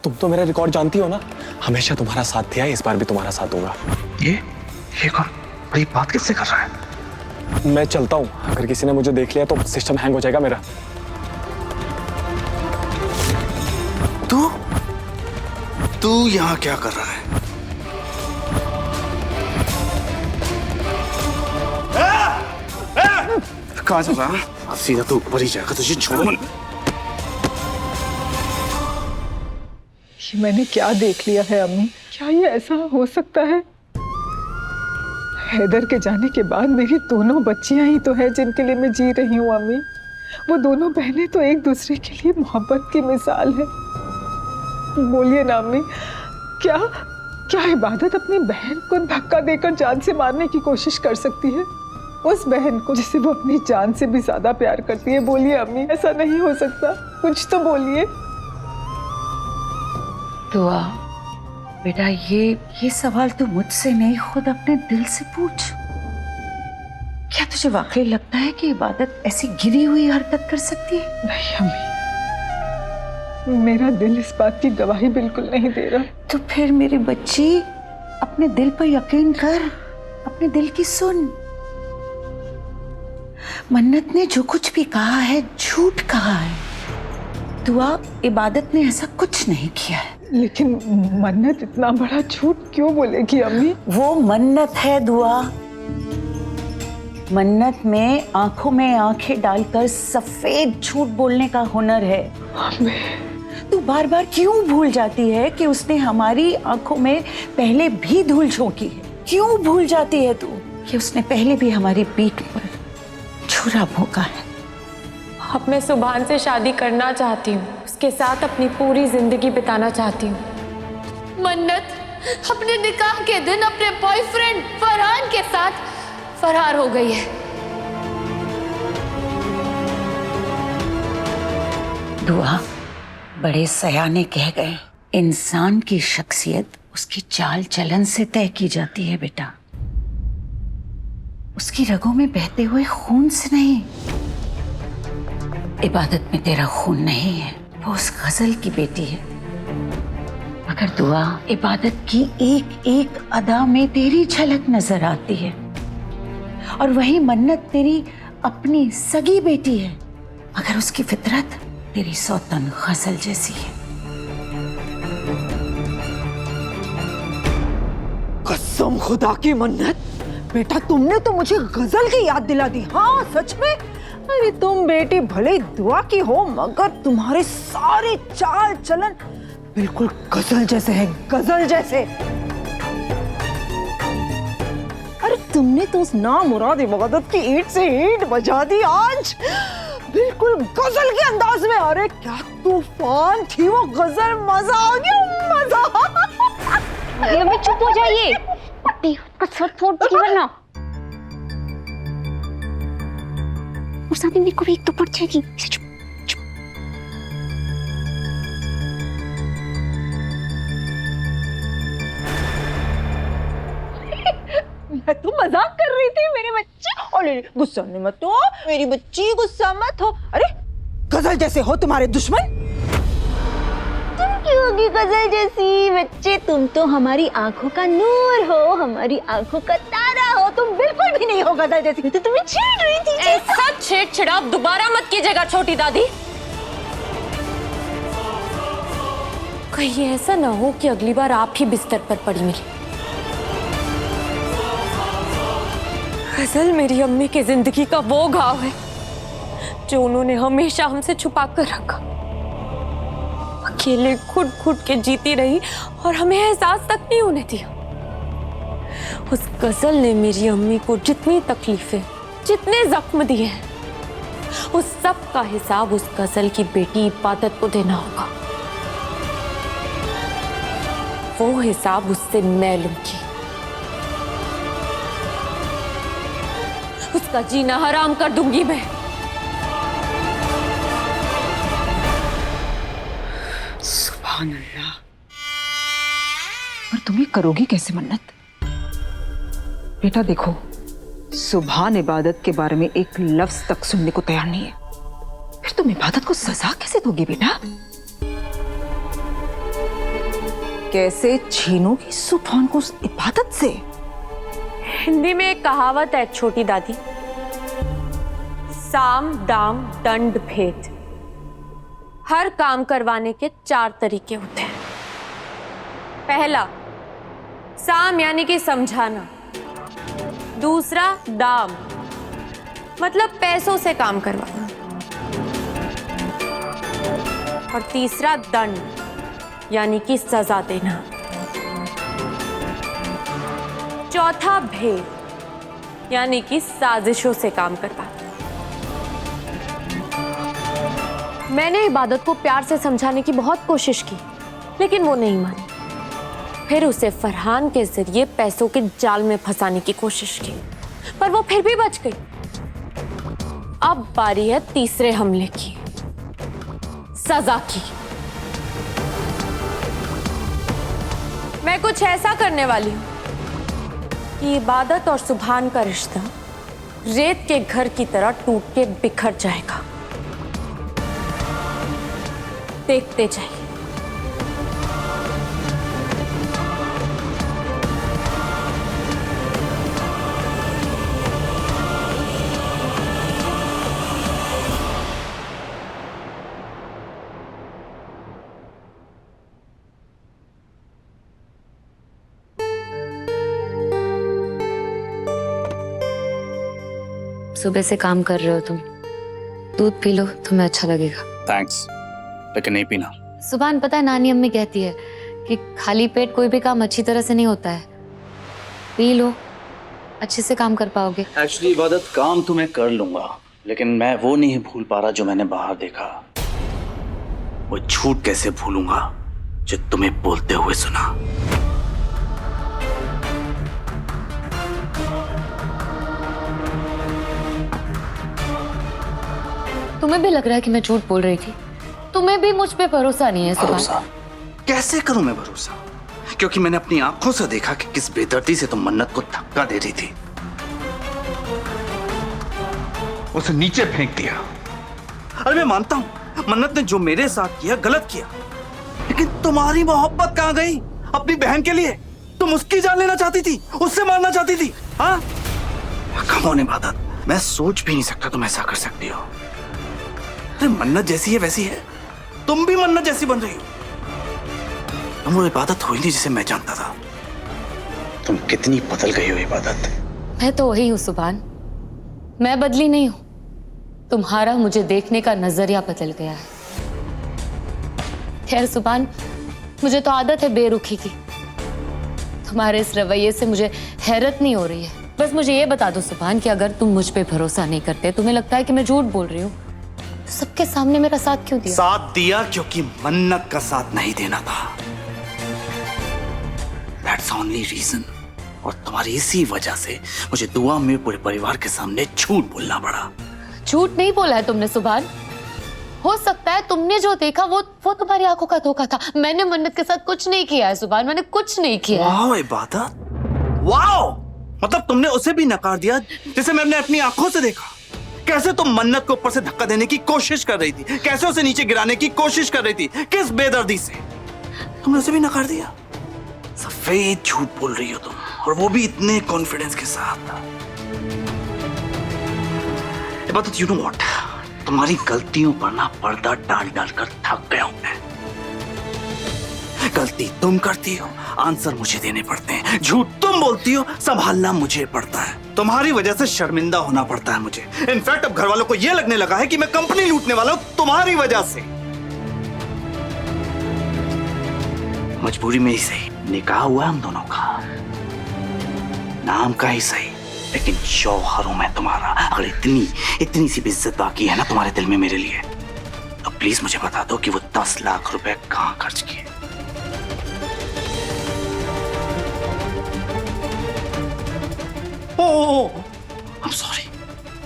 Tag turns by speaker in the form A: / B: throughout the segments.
A: तुम तो मेरा रिकॉर्ड जानती हो ना, हमेशा तुम्हारा साथ दिया है, इस बार भी तुम्हारा साथ दूंगा।
B: ये कौन बड़ी बात किससे कर रहा है?
A: मैं चलता हूँ, अगर किसी ने मुझे देख लिया तो सिस्टम हैंग हो जाएगा मेरा।
B: तू यहाँ क्या कर रहा है? कहाँ चल रहा है? सीधा तू ऊपर ही जाएगा, तुझे छोड़।
C: ये मैंने क्या देख लिया है अम्मी? क्या ये ऐसा हो सकता है? हैदर के जाने के बाद मेरी दोनों बच्चियां ही तो है जिनके लिए मैं जी रही हूँ अम्मी। वो दोनों बहनें तो एक दूसरे के लिए मोहब्बत की मिसाल है। बोलिए ना अम्मी, क्या क्या इबादत अपनी बहन को धक्का देकर जान से मारने की कोशिश कर सकती है? उस बहन को जिसे वो अपनी जान से भी ज्यादा प्यार करती है। बोलिए अम्मी, ऐसा नहीं हो सकता, कुछ तो बोलिए।
D: दुआ बेटा, ये सवाल तू मुझसे नहीं, खुद अपने दिल से पूछ। क्या तुझे वाकई लगता है कि इबादत ऐसी गिरी हुई हरकत कर सकती है?
C: नहीं अम्मी, मेरा दिल इस बात की गवाही बिल्कुल नहीं दे रहा।
D: तो फिर मेरी बच्ची, अपने दिल पर यकीन कर, अपने दिल की सुन। मन्नत ने जो कुछ भी कहा है झूठ कहा है। दुआ, इबादत ने ऐसा कुछ नहीं किया है।
C: लेकिन मन्नत इतना बड़ा झूठ क्यों बोलेगी अम्मी?
D: वो मन्नत है दुआ। मन्नत में आंखों में आंखें डालकर सफेद झूठ बोलने का हुनर है।
C: अम्मी,
D: तू बार बार क्यों भूल जाती है कि उसने हमारी आंखों में पहले भी धूल झोंकी है? क्यों भूल जाती है तू कि उसने पहले भी हमारी पीठ पर छुरा भोंका है?
E: अब मैं सुभान से शादी करना चाहती हूँ, उसके साथ अपनी पूरी जिंदगी बिताना चाहती हूँ। मन्नत अपने निकाह के दिन अपने बॉयफ्रेंड फरहान के साथ फरार हो गई है।
D: दुआ, बड़े सयाने कह गए, इंसान की शख्सियत उसकी चाल चलन से तय की जाती है बेटा, उसकी रगों में बहते हुए खून से नहीं। इबादत में तेरा खून नहीं है, वो उस गजल की बेटी है। मगर दुआ, इबादत की एक एक अदा में तेरी झलक नजर आती है, और वही मन्नत तेरी अपनी सगी बेटी है, मगर उसकी फितरत तेरी सौतन गजल जैसी है।
C: कसम खुदा की मन्नत, बेटा तुमने तो मुझे गजल की याद दिला दी। हाँ सच में, अरे तुम बेटी भले दुआ की हो, मगर तुम्हारे सारे चाल चलन बिल्कुल गजल जैसे हैं, गजल जैसे। अरे तुमने तो उस नामुराद इबादत की ईंट से ईंट बजा दी आज, बिल्कुल गजल के अंदाज में। अरे क्या तूफान थी वो गजल, मजा आ गया, मजा।
F: अम्मी चुप हो जाइए, वरना और साथ में को भी एक तो पड़ जाएगी। चुप चुप।
C: मैं तो मजाक कर रही थी मेरे बच्चे। अरे गुस्सा मत हो मेरी बच्ची, गुस्सा मत हो। अरे गजल जैसे हो तुम्हारे दुश्मन।
F: तुम क्यों होगी गजल जैसी? बच्चे तुम तो हमारी आंखों का नूर हो, हमारी आंखों का तारा हो, तुम बिल्कुल भी नहीं हो गजल जैसी। तो तुम्हें छेड़ रही थी।
E: ऐसा छेड़ दोबारा मत कीजिएगा छोटी दादी। कहीं ऐसा ना हो कि अगली बार आप ही बिस्तर पर पड़ी मिली। गजल मेरी अम्मी की जिंदगी का वो घाव है जो उन्होंने हमेशा हमसे छुपा कर रखा। अकेले खुद खुद के जीती रही और हमें एहसास तक नहीं होने दिया। उस गजल ने मेरी अम्मी को जितनी तकलीफें, जितने जख्म दिए हैं, उस सब का हिसाब उस गजल की बेटी इबादत को देना होगा। वो हिसाब उससे मैं लूंगी। उसका जीना हराम कर दूंगी मैं।
C: सुभान अल्लाह। और तुम ये करोगी कैसे मन्नत? बेटा देखो, सुभान इबादत के बारे में एक लफ्ज तक सुनने को तैयार नहीं है, फिर तुम इबादत को सजा कैसे दोगी बेटा?
G: कैसे छीनोगी सुभान को उस इबादत से?
E: हिंदी में एक कहावत है छोटी दादी, साम दाम दंड भेद। हर काम करवाने के 4 तरीके होते हैं। पहला, साम यानी कि समझाना। दूसरा, दाम मतलब पैसों से काम करवाना। और तीसरा, दंड यानी कि सजा देना। चौथा, भेद यानी कि साजिशों से काम करवाना। मैंने इबादत को प्यार से समझाने की बहुत कोशिश की, लेकिन वो नहीं मानी। फिर उसे फरहान के जरिए पैसों के जाल में फंसाने की कोशिश की, पर वो फिर भी बच गई। अब बारी है तीसरे हमले की, सजा की। मैं कुछ ऐसा करने वाली हूं कि इबादत और सुभान का रिश्ता रेत के घर की तरह टूट के बिखर जाएगा। देखते जाइए।
H: सुबह से काम कर रहे हो तुम, दूध पी लो, तुम्हें अच्छा लगेगा।
B: थैंक्स, लेकिन नहीं पीना।
H: सुभान, पता है नानी अम्मी कहती है कि खाली पेट कोई भी काम अच्छी तरह से नहीं होता है। पी लो, अच्छे से काम कर पाओगे।
B: एक्चुअली इबादत, काम तो मैं कर लूंगा, लेकिन मैं वो नहीं भूल पा रहा जो मैंने बाहर देखा। वो झूठ कैसे भूलूंगा जो तुम्हें बोलते हुए सुना।
H: तुम्हें भी लग रहा है कि मैं झूठ बोल रही थी? तुम्हें भी मुझ पे भरोसा नहीं है सुभान?
B: भरोसा कैसे करूं मैं भरोसा? क्योंकि मैंने अपनी आंखों से देखा कि किस बेदर्दी से तुम मन्नत को धक्का दे रही थी। उसे नीचे फेंक दिया। अरे मैं मानता हूं मन्नत ने जो मेरे साथ किया गलत किया, लेकिन तुम्हारी मोहब्बत कहां गई अपनी बहन के लिए? तुम उसकी जान लेना चाहती थी, उससे मारना चाहती थी। हाँ, कम ऑन इबादत, मैं सोच भी नहीं सकता तुम ऐसा कर सकती हो। अरे मन्नत जैसी है वैसी है, तुम भी मन्नत जैसी बन रही हो। तुम वो इबादत हो ही नहीं जिसे मैं जानता था। तुम कितनी बदल गई हो इबादत।
H: मैं तो वही हूँ सुभान, मैं बदली नहीं हूँ। तुम्हारा मुझे देखने का नजरिया बदल गया है। खैर सुभान, मुझे तो आदत है बेरुखी की। तुम्हारे इस रवैये से मुझे हैरत नहीं हो रही है। बस मुझे ये बता दो सुभान कि अगर तुम मुझ पे भरोसा नहीं करते, तुम्हें लगता है कि मैं झूठ बोल रही हूँ, तो सबके सामने मेरा साथ क्यों दिया?
B: साथ दिया क्योंकि मन्नत का साथ नहीं देना था। That's only reason। और तुम्हारी इसी वजह से मुझे दुआ में पूरे परिवार के सामने झूठ बोलना पड़ा।
H: झूठ नहीं बोला है तुमने सुभान। हो सकता है तुमने जो देखा वो तुम्हारी आंखों का धोखा था। मैंने मन्नत के साथ कुछ नहीं किया है सुभान, मैंने कुछ नहीं किया है।
B: वाह इबादत, वाह! मतलब तुमने उसे भी नकार दिया जिसे मैंने अपनी आंखों से देखा। कैसे तुम मन्नत को ऊपर से धक्का देने की कोशिश कर रही थी, कैसे उसे नीचे गिराने की कोशिश कर रही थी, किस बेदर्दी से तुमने उसे भी नकार दिया। सफेद झूठ बोल रही हो तुम, और वो भी इतने कॉन्फिडेंस के साथ। इबादत, यू नो व्हाट, तुम्हारी गलतियों पर ना पर्दा डाल डाल कर थक गया हूं मैं। गलती तुम करती हो, आंसर मुझे देने पड़ते हैं। झूठ तुम बोलती हो, संभालना मुझे पड़ता है। तुम्हारी वजह से शर्मिंदा होना पड़ता है मुझे। इनफैक्ट अब घर वालों को यह लगने लगा है कि मैं कंपनी लूटने वाला हूं तुम्हारी वजह से। मजबूरी में ही सही, निकाह हुआ हम दोनों का, नाम का ही सही, लेकिन शौहर हूं मैं तुम्हारा। अगर इतनी सी इज्जत बाकी है ना तुम्हारे दिल में मेरे लिए, तो प्लीज मुझे बता दो कि वो 10 लाख रुपए कहां खर्च किए। I'm sorry,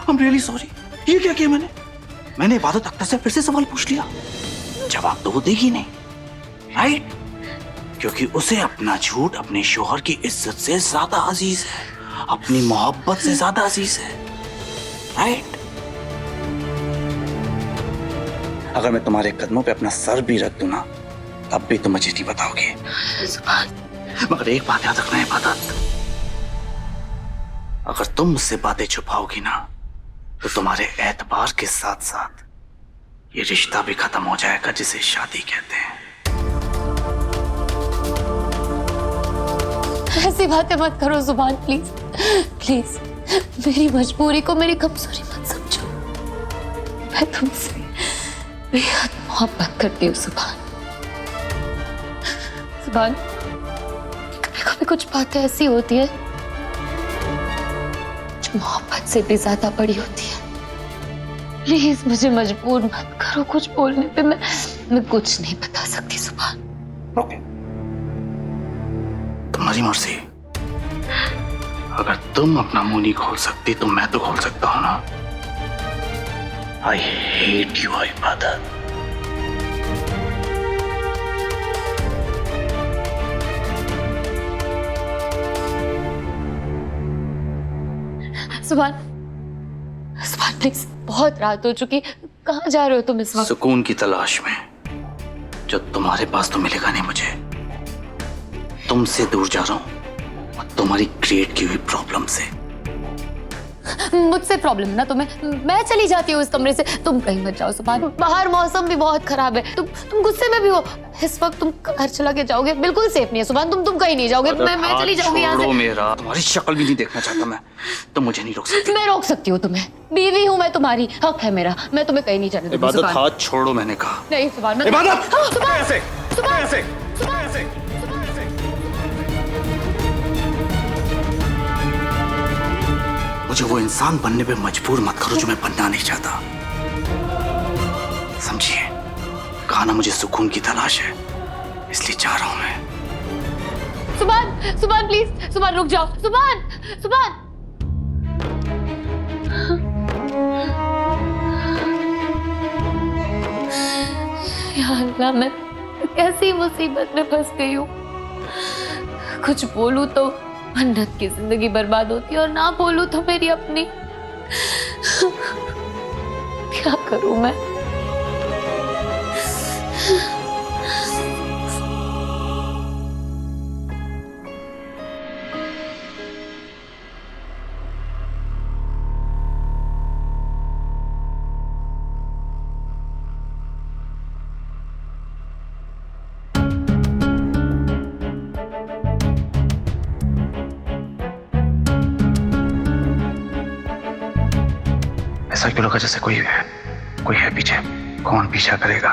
B: I'm really sorry। ये क्या किया मैंने इबादत अख्तर से फिर से सवाल पूछ लिया। जवाब तो वो देगी नहीं, राइट? क्योंकि उसे अपना झूठ अपने शोहर की इज्जत से ज्यादा अजीज है, अपनी मोहब्बत से ज्यादा अजीज है, राइट? अगर मैं तुम्हारे कदमों पे अपना सर भी रख दूं ना, अब भी तुम मुझे नहीं बताओगे।
D: सुभान,
B: मगर एक बात याद रखना इबादत, अगर तुम मुझसे बातें छुपाओगी ना तो तुम्हारे एतबार के साथ साथ ये रिश्ता भी खत्म हो जाएगा जिसे शादी कहते हैं।
H: ऐसी बातें मत करो सुभान, प्लीज प्लीज। मेरी मजबूरी को मेरी कमजोरी मत समझो। मैं तुमसे बेहद मोहब्बत करती हूँ सुभान। सुभान, कभी कभी कुछ बातें ऐसी होती है जो मोहब्बत से भी ज्यादा बड़ी होती है। प्लीज मुझे मजबूर मत करो कुछ बोलने पे। मैं कुछ नहीं बता सकती सुभान।
B: ओके, तुम्हारी मर्जी। अगर तुम अपना मुंह नहीं खोल सकती तो मैं तो खोल सकता हूं ना। आई हेट यू इबादत।
H: सुभान, सुभान प्लीज, बहुत रात हो चुकी। कहाँ जा रहे हो तुम इस वक्त?
B: सुकून की तलाश में, जो तुम्हारे पास तो मिलेगा नहीं मुझे। तुमसे दूर जा रहा हूं और तुम्हारी क्रिएट की हुई प्रॉब्लम से।
H: मुझसे प्रॉब्लम है ना तुम्हें? मैं चली जाती हूँ इस कमरे से। तुम कहीं मत जाओ सुभान, बाहर मौसम भी बहुत खराब है। तुम गुस्से में भी हो इस वक्त। तुम घर चला के जाओगे, बिल्कुल सेफ नहीं है सुभान। तुम कहीं नहीं जाओगे। मैं चली जाऊंगी यहाँ से।
B: मेरा तुम्हारी शक्ल भी नहीं देखना चाहता मैं। तुम मुझे नहीं रोक सकती।
H: मैं रोक सकती हूँ तुम्हें। बीवी हूँ मैं तुम्हारी, हक है मेरा। मैं तुम्हें कहीं नहीं जाने दूंगी
B: इबादत,
H: सुभान।
B: हाथ छोड़ो, मैंने कहा।
H: नहीं सुभान, मैं
B: इबादत,
H: सुभान,
B: ऐसे,
H: सुभान,
B: ऐसे,
H: सुभान,
B: ऐसे। मुझे वो इंसान बनने पे मजबूर मत करो जो मैं बनना नहीं चाहता। समझिए, कहा ना मुझे सुकून की तलाश है, इसलिए जा रहा हूं मैं।
H: सुभान, सुभान प्लीज, सुभान रुक जाओ। सुभान, सुभान। या अल्लाह, मैं कैसी मुसीबत में फंस गई हूँ। कुछ बोलूं तो मन्नत की जिंदगी बर्बाद होती है और ना बोलूं तो मेरी अपनी। क्या करूं मैं?
B: ऐसा क्यों लगा जैसे कोई है पीछे। कौन पीछा करेगा?